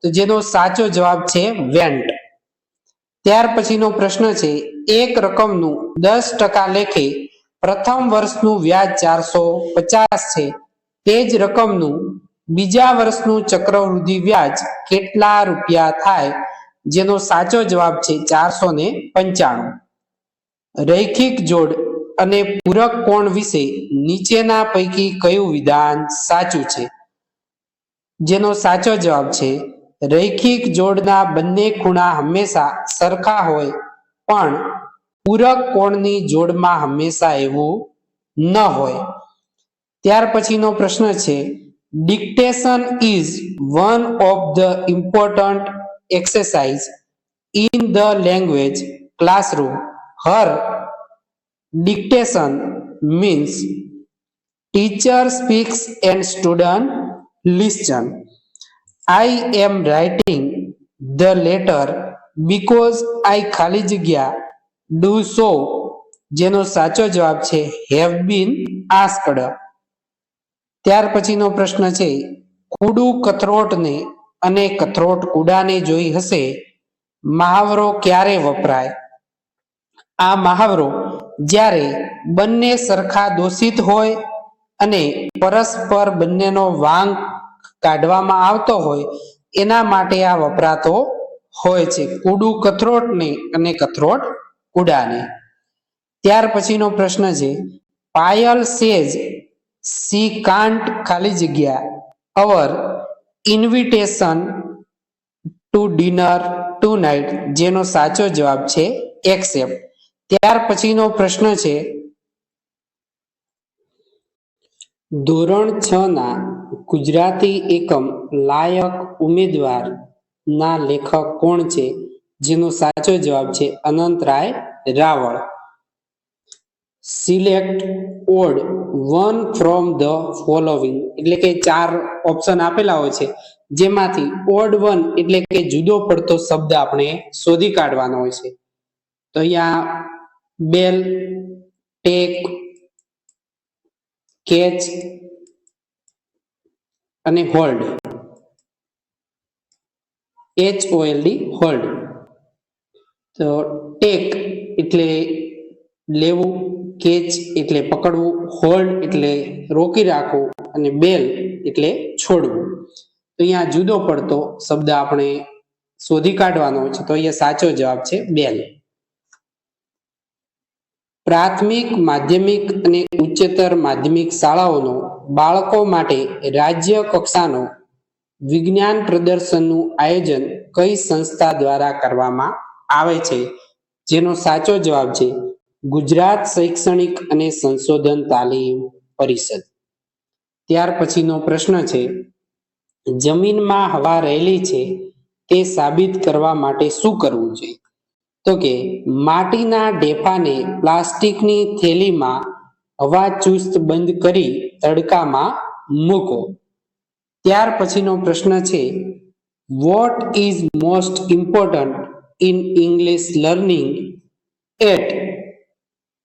તો જેનો સાચો જવાબ છે went. ત્યાર પછીનો પ્રશ્ન છે એક રકમનું 10% લેખે પ્રથમ વર્ષનું વ્યાજ 450 છે, તે જ રકમનું બીજા વર્ષનું ચક્રવૃદ્ધિ વ્યાજ કેટલા રૂપિયા થાય, જેનો સાચો જવાબ છે 495. રૈખિક જોડ અને પૂરક કોણ વિશે નીચેના પૈકી કયું વિધાન સાચું છે, જેનો સાચો જવાબ છે રૈખિક જોડના બંને ખૂણા હંમેશા સરખા હોય પણ પૂરક કોણની જોડમાં હંમેશા એવું ન હોય. ત્યાર પછીનો પ્રશ્ન છે dictation is one of the important exercise in the language classroom. Har dictation means teacher speaks and student listen. I am writing the letter because I ખાલી જગ્યા do so, જેનો સાચો જવાબ છે have been asked. ત્યાર પછીનો પ્રશ્ન છે કુડું કથરોટને અને કથરોટ કુડાને જોઈ હશે મહાવરો ક્યારે વપરાય? આ મહાવરો જ્યારે બંને સરખા દોષિત હોય અને પરસ્પર બંનેનો વાંક કાઢવામાં આવતો હોય એના માટે આ વપરાતો હોય છે, કુડું કથરોટને અને કથરોટ કુડાને. ત્યાર પછીનો પ્રશ્ન છે પાયલ સેજ સી કાન્ટ ખાલી જગ્યા our invitation to dinner tonight, જેનો સાચો જવાબ છે એક્સેપ્ટ. ત્યાર પછીનો પ્રશ્ન છે ધોરણ 6 ના ગુજરાતી એકમ લાયક ઉમેદવાર ના લેખક કોણ છે, જેનો સાચો જવાબ છે Anantrai Raval. Select odd one from the following, એટલે કે 4 ઓપ્શન આપેલા હોય છે જેમાંથી ઓડ વન એટલે કે જુદો પડતો શબ્દ આપણે શોધી કાઢવાનો હોય છે. તો અહીંયા બેલ, ટેક, કેચ અને હોલ્ડ, HOLD હોલ્ડ. તો ટેક એટલે લેવું, કેચ એટલે પકડવું, હોલ્ડ એટલે રોકી રાખવું અને બેલ એટલે છોડવું. તો અહીંયા જુદો પડતો શબ્દ આપણે શોધી કાઢવાનો છે, તો અહીંયા સાચો જવાબ છે બેલ. પ્રાથમિક, માધ્યમિક અને ઉચ્ચતર માધ્યમિક શાળાઓનો બાળકો માટે રાજ્ય કક્ષાનો વિજ્ઞાન પ્રદર્શનનું આયોજન કઈ સંસ્થા દ્વારા કરવામાં આવે છે, જેનો સાચો જવાબ છે ગુજરાત શૈક્ષણિક અને સંશોધન તાલીમ પરિષદ. ત્યાર પછીનો પ્રશ્ન છે જમીનમાં હવા રહેલી છે તે સાબિત કરવા માટે શું કરવું જોઈએ? તો કે માટીના ઢેફાને પ્લાસ્ટિકની થેલીમાં હવા ચુસ્ત બંધ કરી તડકામાં મૂકો. ત્યાર પછીનો પ્રશ્ન છે what is most important in English learning at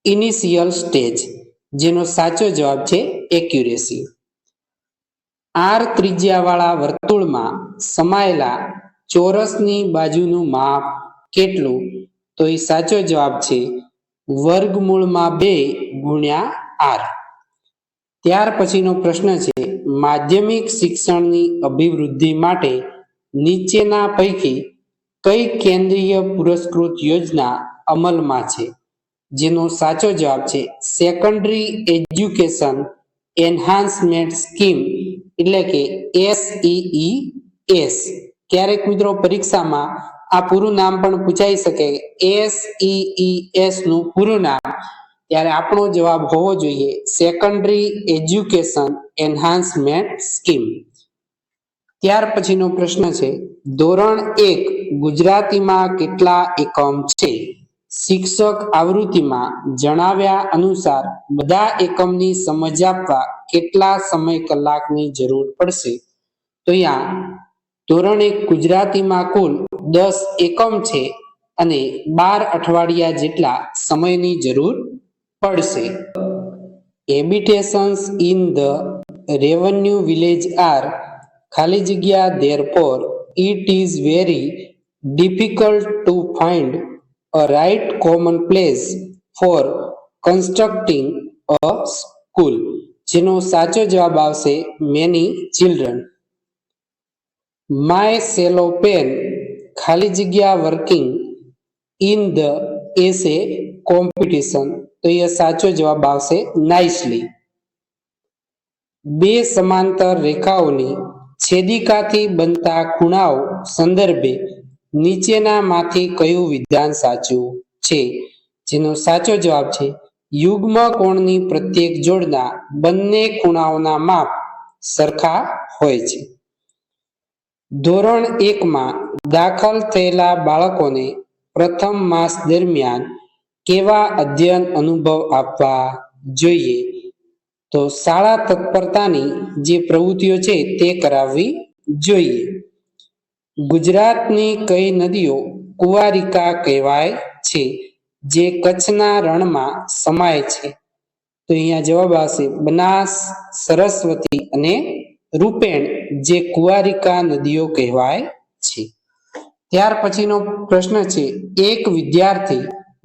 initial stage, જેનો સાચો જવાબ છે એક્યુરેસી. R ત્રિજ્યાવાળા વર્તુળમાં સમાયેલા ચોરસની બાજુનું માપ કેટલું? તો એ સાચો જવાબ છે વર્ગમૂળમાં 2 ગુણ્યા R. ત્યાર પછીનો પ્રશ્ન છે માધ્યમિક શિક્ષણની અભિવૃદ્ધિ માટે નીચેના પૈકી કઈ કેન્દ્રીય પુરસ્કૃત યોજના અમલમાં છે, જેનો સાચો જવાબ છે સેકન્ડરી એજ્યુકેશન એન્હાન્સમેન્ટ સ્કીમ, એટલે કે SEES. ક્યારેક મિત્રો પરીક્ષામાં આ પૂરું નામ પણ પૂછાઈ શકે, SEES નું પૂરું નામ, ત્યારે આપણો જવાબ હોવો જોઈએ સેકન્ડરી એજ્યુકેશન એન્હાન્સમેન્ટ સ્કીમ. ત્યાર પછીનો પ્રશ્ન છે ધોરણ 1 ગુજરાતીમાં કેટલા એકમ છે? શિક્ષક આવૃત્તિમાં જણાવ્યા અનુસાર બધા એકમની સમજ આપવા કેટલા સમય કલાકની જરૂર પડશે? તો અહીંયા ધોરણ 1 ગુજરાતીમાં કુલ 10 એકમ છે અને 12 અઠવાડિયા જેટલા સમયની જરૂર પડશે. Habitations in the revenue village are ખાલી જગ્યા therefore it is very difficult to find a right common place for constructing a school. જેનો સાચો જવાબ આવશે many children. My cello pen ખાલી જગ્યા working in the essay competition. તો એ સાચો જવાબ આવશે nicely. બે સમાંતર રેખાઓની છેદિકાથી બનતા ખૂણાઓ સંદર્ભે નીચેનામાંથી કયું વિધાન સાચું છે? જેનો સાચો જવાબ છે યુગ્મ કોણની પ્રત્યેક જોડના બંને ખૂણાઓના માપ સરખા હોય છે. ધોરણ 1 માં દાખલ થયેલા બાળકોને પ્રથમ માસ દરમિયાન કેવા અધ્યયન અનુભવ આપવા જોઈએ? તો શાળા તત્પરતાની જે પ્રવૃત્તિઓ છે તે કરાવવી જોઈએ. ગુજરાતની કઈ નદીઓ કુંવારિકા કહેવાય છે જે કચ્છના રણમાં સમાય છે? તો અહીંયા જવાબ આવશે બનાસ, સરસ્વતી અને રૂપેણ જે કુંવારિકા નદીઓ કહેવાય છે. ત્યાર પછીનો પ્રશ્ન છે એક વિદ્યાર્થી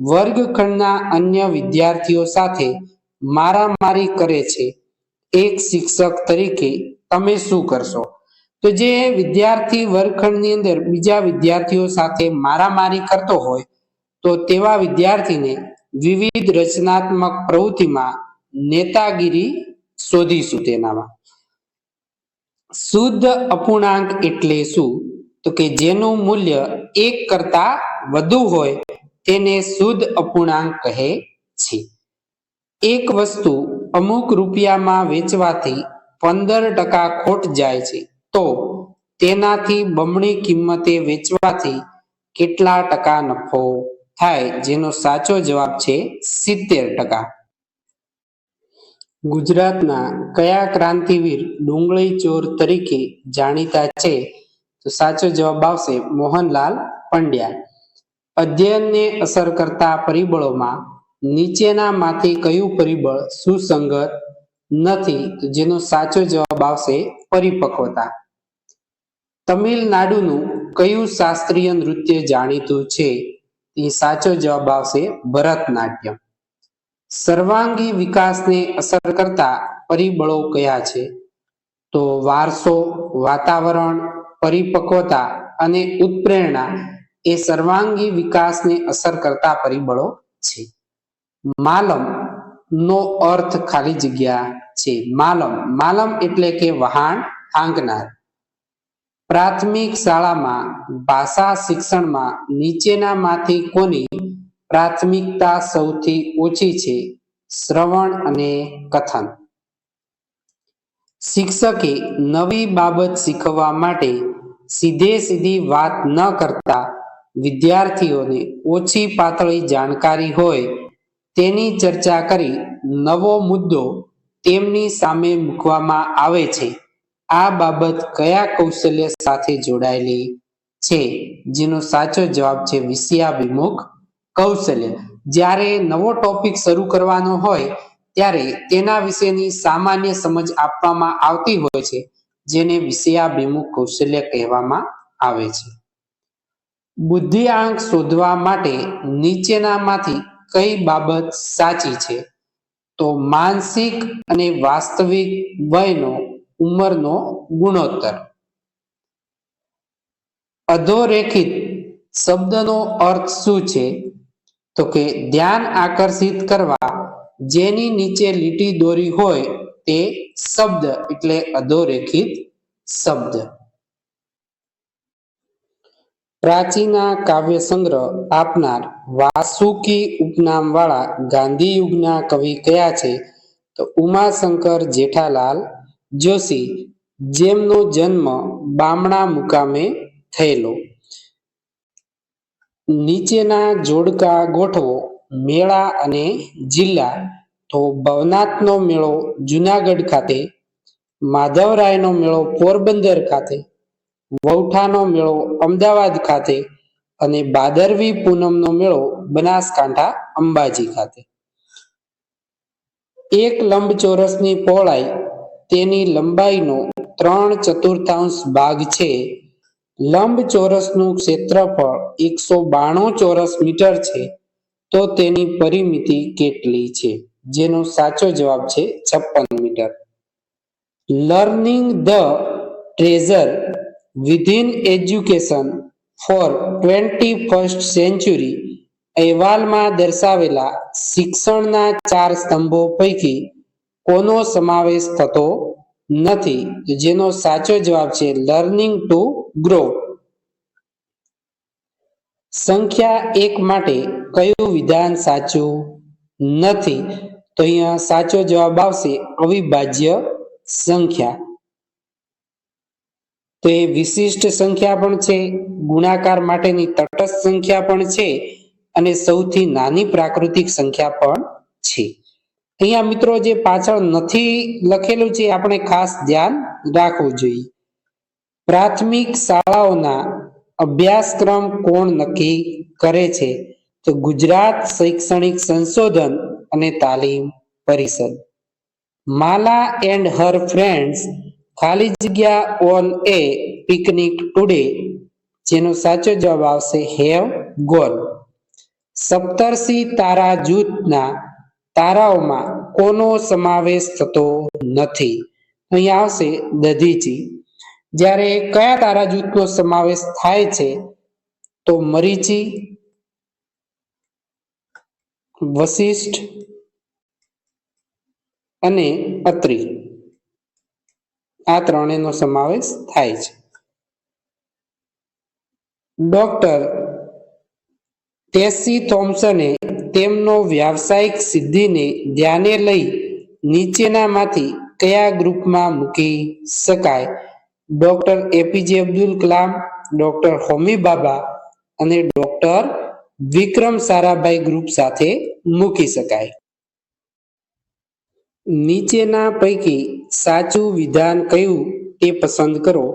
વર્ગખંડના અન્ય વિદ્યાર્થીઓ સાથે મારામારી કરે છે. એક શિક્ષક તરીકે તમે શું કરશો? તો જે વિદ્યાર્થી વર્ગખંડની અંદર બીજા વિદ્યાર્થીઓ સાથે મારામારી કરતો હોય તો તેવા વિદ્યાર્થીને વિવિધ રચનાત્મક પ્રવૃત્તિમાં નેતાગીરી શોધીશું. તેનામાં શુદ્ધ અપૂર્ણાંક એટલે શું? તો કે જેનું મૂલ્ય 1 કરતા વધુ હોય તેને શુદ્ધ અપૂર્ણાંક કહે છે. એક વસ્તુ અમુક રૂપિયામાં વેચવાથી 15% ખોટ જાય છે તો તેનાથી બમણી કિંમતે વેચવાથી કેટલા ટકા નફો થાય? જેનો સાચો જવાબ છે 70%. ગુજરાતના કયા ક્રાંતિવીર ડુંગળી ચોર તરીકે જાણીતા છે? તો સાચો જવાબ આવશે મોહનલાલ પંડ્યા. અધ્યયનને અસર કરતા પરિબળોમાં નીચેનામાંથી કયું પરિબળ સુસંગત નથી? તો જેનો સાચો જવાબ આવશે પરિપક્વતા. તમિલનાડુનું કયું શાસ્ત્રીય નૃત્ય જાણીતું છે? એ સાચો જવાબ આવશે ભરતનાટ્યમ. સર્વાંગી વિકાસને અસર કરતા પરિબળો કયા છે? તો વારસો, વાતાવરણ, પરિપક્વતા અને ઉત્પ્રેરણા એ સર્વાંગી વિકાસને અસર કરતા પરિબળો છે. માલમ નો અર્થ ખાલી જગ્યા છે. માલમ એટલે કે વહાણ હાંકનાર. પ્રાથમિક શાળામાં ભાષા શિક્ષણમાં નીચેનામાંથી કોની પ્રાથમિકતા સૌથી ઓછી છે? શ્રવણ અને કથન. શિક્ષકે નવી બાબત શીખવવા માટે સીધી વાત ન કરતા વિદ્યાર્થીઓને ઓછી પાતળી જાણકારી હોય તેની ચર્ચા કરી નવો મુદ્દો તેમની સામે મૂકવામાં આવે છે. આ બાબત કયા કૌશલ્ય સાથે જોડાયેલી છે? જેનો સાચો જવાબ છે વિષયાભિમુખ કૌશલ્ય. જ્યારે નવો ટોપિક શરૂ કરવાનો હોય ત્યારે તેના વિશેની સામાન્ય સમજ આપવામાં આવતી હોય છે જેને વિષયાભિમુખ કૌશલ્ય કહેવામાં આવે છે. બુદ્ધિઆંક શોધવા માટે નીચેનામાંથી કઈ બાબત સાચી છે? તો માનસિક અને વાસ્તવિક વયનો ઉંમરનો ગુણોત્તર. અધોરેખિત શબ્દનો અર્થ શું છે? તો કે ધ્યાન આકર્ષિત કરવા જેની નીચે લીટી દોરી હોય તે શબ્દ એટલે અધોરેખિત શબ્દ. પ્રાચીના કાવ્ય સંગ્રહ આપનાર વાસુકી ઉપનામ વાળા ગાંધી યુગના કવિ કયા છે? તો ઉમાશંકર જેઠાલાલ જોશી, જેમનો જન્મ બામણા મુકામે થયેલો. નીચેના જોડકા ગોઠવો. મેળા અને જિલ્લા. તો ભવનાથનો મેળો જુનાગઢ ખાતે, માધવરાયનો મેળો પોરબંદર ખાતે, વૌઠાનો મેળો અમદાવાદ ખાતે અને ભાદરવી પૂનમનો મેળો બનાસકાંઠા અંબાજી ખાતે. એક લંબચોરસની પહોળાઈ તેની લંબાઈનો 3/4 ભાગ છે. લંબચોરસનું ક્ષેત્રફળ 192 ચોરસ મીટર છે. તો તેની પરિમિતિ કેટલી છે? જેનો સાચો જવાબ છે 56 metre. Learning the treasure within education for 21st century અહેવાલમાં દર્શાવેલા શિક્ષણના 4 સ્તંભો પૈકી કોનો સમાવેશ થતો નથી? જેનો સાચો જવાબ છે લર્નિંગ ટુ ગ્રો. સંખ્યા 1 માટે કયું વિધાન સાચું નથી? તો અહીંયા સાચો જવાબ આવશે અવિભાજ્ય સંખ્યા. તો એ વિશિષ્ટ સંખ્યા પણ છે, ગુણાકાર માટેની તટસ્થ સંખ્યા પણ છે અને સૌથી નાની પ્રાકૃતિક સંખ્યા પણ છે. અહીંયા મિત્રો જે પાછળ નથી લખેલું છે આપણે ખાસ ધ્યાન રાખવું જોઈએ. પ્રાથમિક શાળાઓના અભ્યાસક્રમ કોણ નક્કી કરે છે? તો ગુજરાત શૈક્ષણિક સંશોધન અને તાલીમ પરિષદ. માલા એન્ડ હર ફ્રેન્ડ્સ ખાલી જગ્યા ઓન એ પિકનિક ટુડે. જેનો સાચો જવાબ આવશે હેવ ગોન. સપ્તર્ષિ તારા જૂથના તારાઓમાં કોનો સમાવેશ થતો નથી? અહીંયા આવશે દધીચી. જ્યારે કયા તારા જૂથનો સમાવેશ થાય છે? તો મરીચી, વશિષ્ઠ અને અત્રિ. આ ત્રણેયનો સમાવેશ થાય છે. ડોક્ટર ટેસી થોમ્સને તેમનો વ્યાવસાયિક સિદ્ધિને ધ્યાને લઈ નીચેનામાંથી કયા ગ્રુપમાં મૂકી શકાય? ડોક્ટર એપીજે અબ્દુલ કલામ, ડોક્ટર હોમી ભાભા અને ડોક્ટર વિક્રમ સારાભાઈ ગ્રુપ સાથે મૂકી શકાય. નીચેના પૈકી સાચું વિધાન કયું તે પસંદ કરો.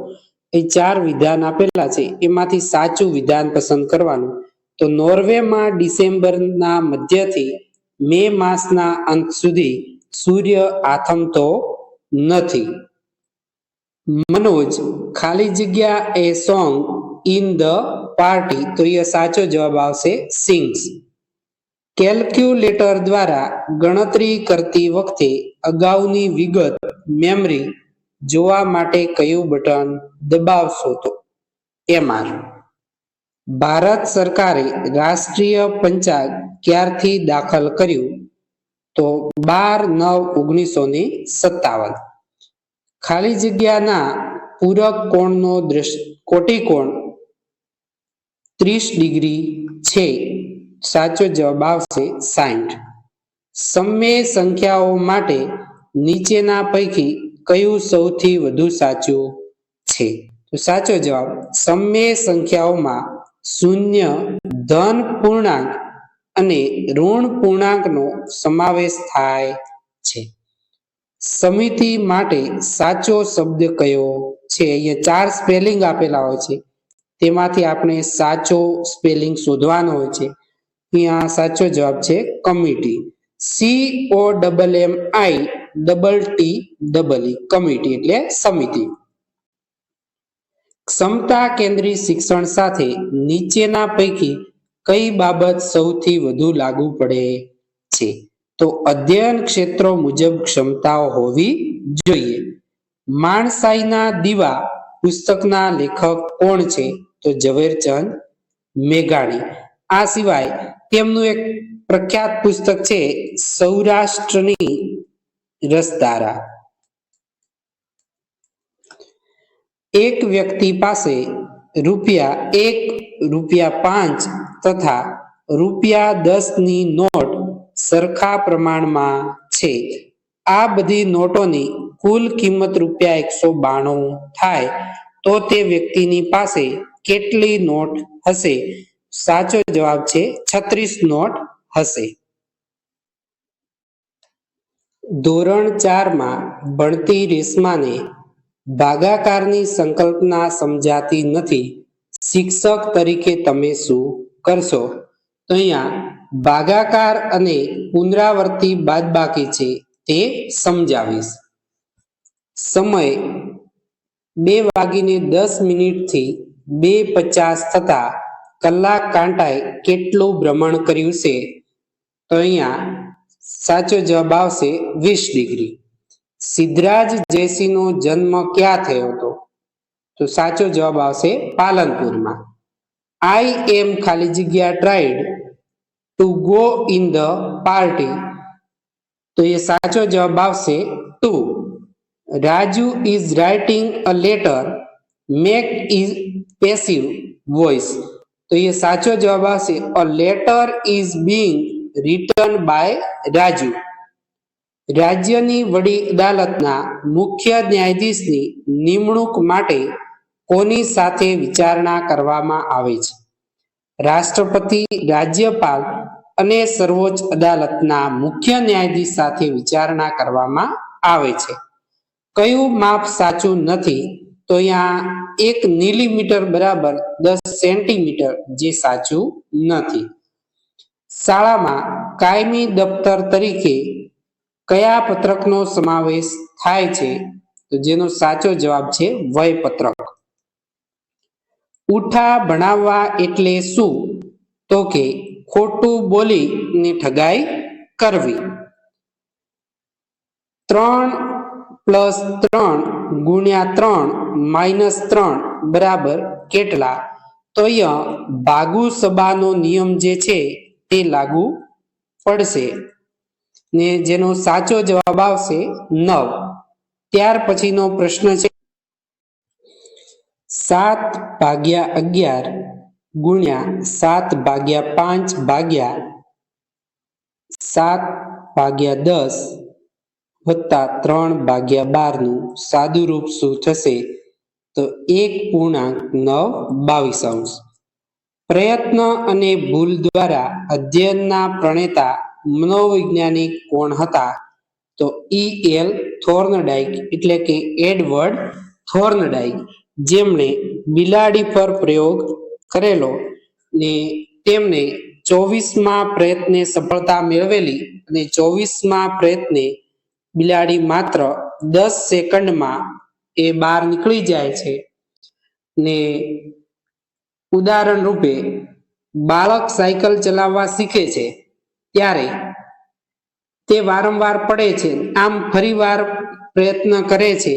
એ 4 વિધાન આપેલા છે, એમાંથી સાચું વિધાન પસંદ કરવાનું. તો નોર્વેમાં ડિસેમ્બરના મધ્યથી મે માસના અંત સુધી સૂર્ય આથમતો નથી. મનોજ ખાલી જગ્યા એ સોંગ ઇન ધ પાર્ટી. તો એ સાચો જવાબ આવશે સિંગ્સ. કેલ્ક્યુલેટર દ્વારા ગણતરી કરતી વખતે અગાઉની વિગત મેમરી જોવા માટે કયું બટન દબાવશો? તો MR. ભારત સરકારે રાષ્ટ્રીય પંચાંગ ક્યારથી દાખલ કર્યું? તો 12/9/1957. ખાલી જગ્યાના પૂરક કોણનો કોટિકોણ 30 ડિગ્રી છે. સાચો જવાબ આવશે 60. સમય સંખ્યાઓ માટે નીચેના પૈકી કયું સૌથી વધુ સાચું છે? તો સાચો જવાબ સમય સંખ્યાઓમાં શૂન્ય, ધન પૂર્ણાંક અને ઋણ પૂર્ણાંકનો સમાવેશ થાય છે. સમિતિ માટે સાચો શબ્દ કયો છે? અહીંયા 4 સ્પેલિંગ આપેલા હોય છે, તેમાંથી આપણે સાચો સ્પેલિંગ શોધવાનો હોય છે. અહીંયા સાચો જવાબ છે કમિટી. COMMITTEE કમિટી એટલે સમિતિ. ક્ષમતા કેન્દ્રી શિક્ષણ સાથે નીચેના પૈકી કઈ બાબત સૌથી વધુ લાગુ પડે છે? તો અધ્યયન ક્ષેત્રો મુજબ ક્ષમતાઓ હોવી જોઈએ. માણસાઈના દીવા પુસ્તકના લેખક કોણ છે? તો ઝવેરચંદ મેઘાણી. આ સિવાય તેમનું એક પ્રખ્યાત પુસ્તક છે સૌરાષ્ટ્રની રસધારા. એક વ્યક્તિ પાસે ₹1, ₹5 તથા ₹10ની નોટ સરખા પ્રમાણમાં છે. આ બધી નોટોની કુલ કિંમત ₹192 થાય તો તે વ્યક્તિની પાસે કેટલી નોટ હશે? સાચો જવાબ છે 36 નોટ હશે. ધોરણ 4માં ભણતી રેશમાને ભાગાકારની સંકલ્પના સમજાતી નથી, શિક્ષક તરીકે તમે શું કરશો? તો અહીંયા ભાગાકાર અને પુનરાવર્તી બાદબાકી છે તે સમજાવીશ. સમય 2:10 થી 2:50 થતા કલાક કાંટાએ કેટલું ભ્રમણ કર્યું છે? તો અહીંયા સાચો જવાબ આવશે 20 ડિગ્રી. સિદ્ધરાજ જયસિંહનો જન્મ ક્યાં થયો હતો? તો સાચો જવાબ આવશે પાલનપુરમાં. આઈ એમ ખાલી જગ્યા tried to go in the party, તો એ સાચો જવાબ આવશે 2. Raju is writing a letter, make is passive voice, તો એ સાચો જવાબ આવશે a letter is being written by Raju. રાજ્યની વડી અદાલતના મુખ્ય ન્યાયાધીશની નિમણૂક માટે કોની સાથે વિચારણા કરવામાં આવે છે? રાષ્ટ્રપતિ, રાજ્યપાલ અને સર્વોચ્ચ અદાલતના મુખ્ય ન્યાયાધીશ સાથે વિચારણા કરવામાં આવે છે. કયું માપ સાચું નથી? તો અહીંયા 1 મિલીમીટર બરાબર 10 સેન્ટીમીટર, જે સાચું નથી. શાળામાં કાયમી દફતર તરીકે કયા પત્રકનો સમાવેશ થાય છે? તો જેનો સાચો જવાબ છે વયપત્રક. ઉઠા ભણાવવા એટલે શું? તો કે ખોટું બોલીને ઠગાઈ કરવી. 3+3 - 3 કેટલા? તો અહીંયા ભાગુ સબાનો નિયમ જે છે તે લાગુ પડશે ને જેનો સાચો જવાબ આવશે 9. ત્યાર પછીનો પ્રશ્ન છે 7/11 × 7/5 7/10 વત્તા 3/12 નું સાદુરૂપ શું થશે? તો 1.922. પ્રયત્ન અને ભૂલ દ્વારા અધ્યયનના પ્રણેતા મનોવૈજ્ઞાનિક કોણ હતા? તો E.L. થોર્નડાઈક એટલે કે એડવર્ડ થોર્નડાઈક, જેમણે બિલાડી પર પ્રયોગ કરેલો ને તેમને 24મા પ્રયત્ને સફળતા મેળવેલી અને 24મા પ્રયત્ને બિલાડી માત્ર 10 સેકન્ડમાં એ બહાર નીકળી જાય છે. ને ઉદાહરણ રૂપે બાળક સાયકલ ચલાવવા શીખે છે ત્યારે તે વારંવાર પડે છે, આમ ફરીવાર પ્રયત્ન કરે છે.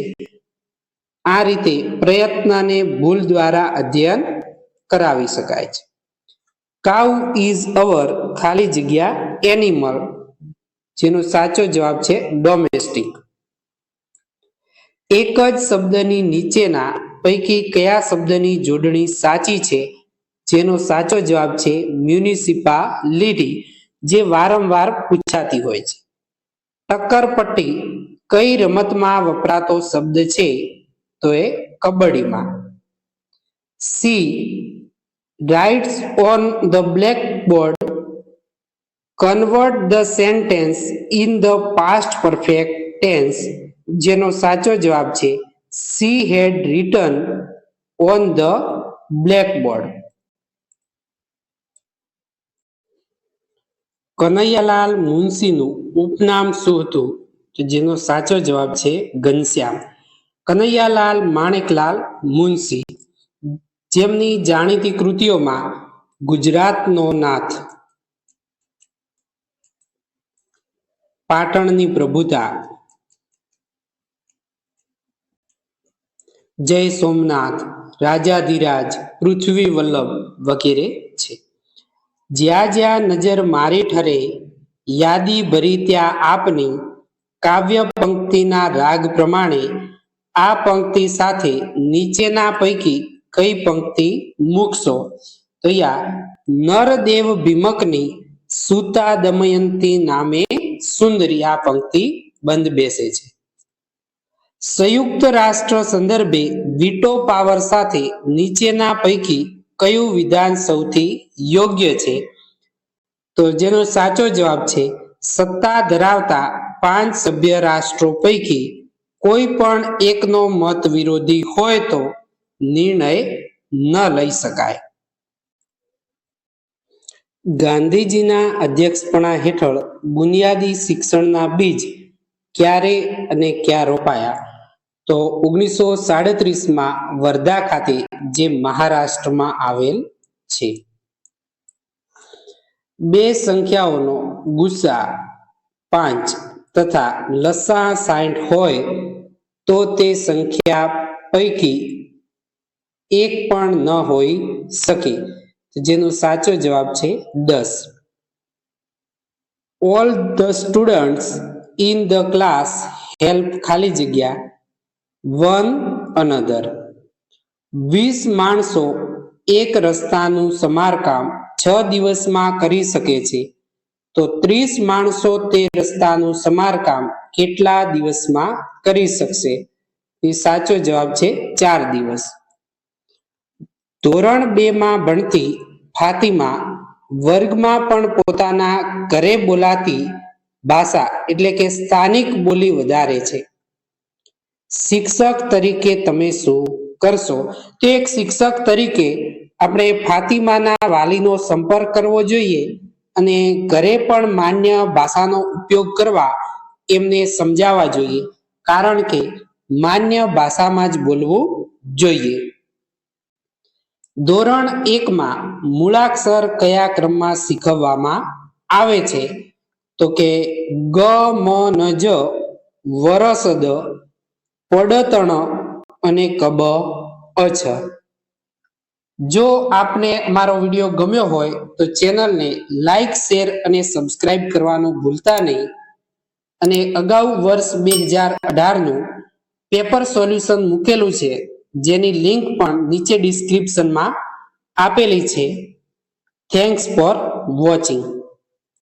આ રીતે પ્રયત્ન અને ભૂલ દ્વારા અધ્યયન કરાવી શકાય છે. કાઉ ઇઝ અવર ખાલી જગ્યા એનિમલ, જેનો સાચો જવાબ છે ડોમેસ્ટિક. એક જ શબ્દની નીચેના પૈકી કયા શબ્દની જોડણી સાચી છે? જેનો સાચો જવાબ છે મ્યુનિસિપાલિટી, જે વારંવાર પૂછાતી હોય છે. ટક્કરપટ્ટી કઈ રમતમાં વપરાતો શબ્દ છે? તો એ કબડ્ડીમાં. She writes on the blackboard, convert the sentence in the past perfect tense, જેનો સાચો જવાબ છે she had written on the blackboard. Kanaiyalal મુનશીનું ઉપનામ શું હતું? તો જેનો સાચો જવાબ છે ઘનશ્યામ. કનૈયાલાલ માણેકલાલ મુનશી, જેમની જાણીતી કૃતિઓમાં ગુજરાતનો નાથ, પાટણની પ્રભુતા, જય સોમનાથ, રાજાધિરાજ, પૃથ્વી વલ્લભ વગેરે છે. જ્યાં જ્યાં નજર મારી ઠરે, યાદી ભરી ત્યાં આપની, કાવ્ય પંક્તિના રાગ પ્રમાણે આ પંક્તિ સાથે નીચેના પૈકી કઈ પંક્તિ મૂકશો? તો નરદેવ ભીમકની સુતા દમયંતી નામે સુંદરી આ પંક્તિ બંધ બેસે છે. સંયુક્ત રાષ્ટ્ર સંદર્ભે વીટો પાવર સાથે નીચેના પૈકી કયું વિધાન સૌથી યોગ્ય છે? તો જેનો સાચો જવાબ છે સત્તા ધરાવતા 5 સભ્ય રાષ્ટ્રો પૈકી કોઈ પણ એકનો મત વિરોધી હોય તો નિર્ણય ન લઈ શકાય. ગાંધીજીના અધ્યક્ષપણા હેઠળ બુનિયાદી શિક્ષણના બીજ ક્યારે અને ક્યાં રોપાયા? તો 1937માં વર્ધા ખાતે, જે મહારાષ્ટ્રમાં આવેલ છે. બે સંખ્યાઓનો ગુસા 5 તથા લસા 60 હોય તો તે સંખ્યા પૈકી એક પણ ન હોઈ શકે, જેનો સાચો જવાબ છે 10. All the students in the class help ખાલી જગ્યા વન અનધર. 20 માણસો એક રસ્તાનું સમારકામ 6 દિવસમાં કરી શકે છે, તો 30 માણસો તે રસ્તાનું સમારકામ કેટલા દિવસમાં કરી શકશે? એ સાચો જવાબ છે 4 દિવસ. ધોરણ 2 માં ભણતી ફાતિમા વર્ગમાં પણ પોતાના ઘરે બોલાતી ભાષા એટલે કે સ્થાનિક બોલી વધારે છે. શિક્ષક તરીકે તમે શું કરશો? તો એક શિક્ષક તરીકે આપણે ફાતિમાના વાલીનો સંપર્ક કરવો જોઈએ અને ઘરે પણ માન્ય ભાષાનો ઉપયોગ કરવા એમને સમજાવવા જોઈએ, કારણ કે માન્ય ભાષામાં જ બોલવું જોઈએ. ધોરણ 1માં મૂળાક્ષર કયા ક્રમમાં શીખવવામાં આવે છે? તો કે ગ મ ન જ વરસદ પડતણ અને કબ અછ. જો આપને અમારો વિડીયો ગમ્યો હોય તો ચેનલને લાઈક, શેર અને સબસ્ક્રાઇબ કરવાનું ભૂલતા નહીં. અને અગાઉ વર્ષ 2018નું પેપર સોલ્યુશન મૂકેલું છે, જેની લિંક પણ નીચે ડિસ્ક્રિપ્શનમાં આપેલી છે. Thanks for watching.